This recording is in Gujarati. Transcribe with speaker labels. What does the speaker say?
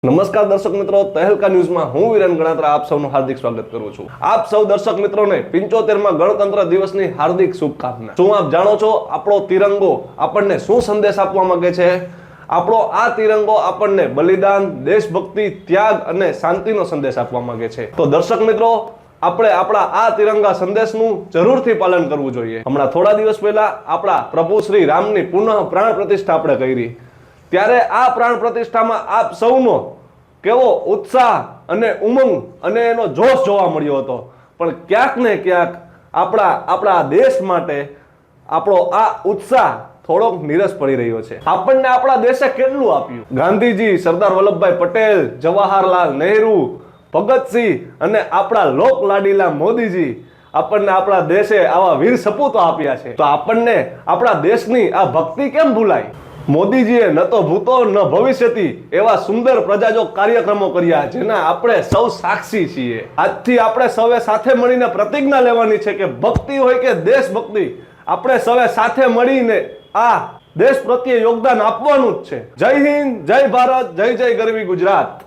Speaker 1: નમસ્કાર દર્શક મિત્રો, તહેલકા ન્યૂઝમાં હું વિરેન ગણાત્રા આપ સૌનું હાર્દિક સ્વાગત કરું છું। આપ સૌ દર્શક મિત્રોને 75માં ગણતંત્ર દિવસની હાર્દિક શુભકામના। શું આપ જાણો છો આપણો તિરંગો આપણને શું સંદેશ આપવા માંગે છે? આપણો આ તિરંગો આપણને બલિદાન, દેશભક્તિ, ત્યાગ અને શાંતિનો સંદેશ આપવા માંગે છે। તો દર્શક મિત્રો, આપણે આપણા આ તિરંગા સંદેશનું જરૂરથી પાલન કરવું જોઈએ। હમણાં થોડા દિવસ પહેલા આપણા પ્રભુ શ્રી રામની પુનઃ પ્રાણ પ્રતિષ્ઠા આપણે કરી, ત્યારે આ પ્રાણ પ્રતિષ્ઠામાં આપ સૌનો કેવો ઉત્સાહ અને ઉમંગ અને એનો જોશ જોવા મળ્યો હતો। પણ ક્યાંક ને ક્યાંક આપણા દેશ માટે આપણો આ ઉત્સાહ થોડોક નીરસ પડી રહ્યો છે। આપણને આપણા દેશે કેટલું આપ્યું। ગાંધીજી, સરદાર વલ્લભભાઈ પટેલ, જવાહરલાલ નહેરુ, ભગતસિંહ અને આપણા લોકલાડીલા મોદીજી આપણને આપણા દેશે આવા વીર સપૂતો આપ્યા છે। તો આપણને આપણા દેશની આ ભક્તિ કેમ ભૂલાય? મોદીજીએ ન તો ભૂતો ન ભવિષ્યથી એવા સુંદર પ્રજાજોગ કાર્યક્રમો કર્યા, જેના આપણે સૌ સાક્ષી છીએ। આજથી આપણે સૌએ સાથે મળીને પ્રતિજ્ઞા લેવાની છે કે ભક્તિ હોય કે દેશભક્તિ, આપણે સૌએ સાથે મળીને આ દેશ પ્રત્યે યોગદાન આપવાનું જ છે। જય હિન્દ, જય ભારત, જય જય ગરવી ગુજરાત।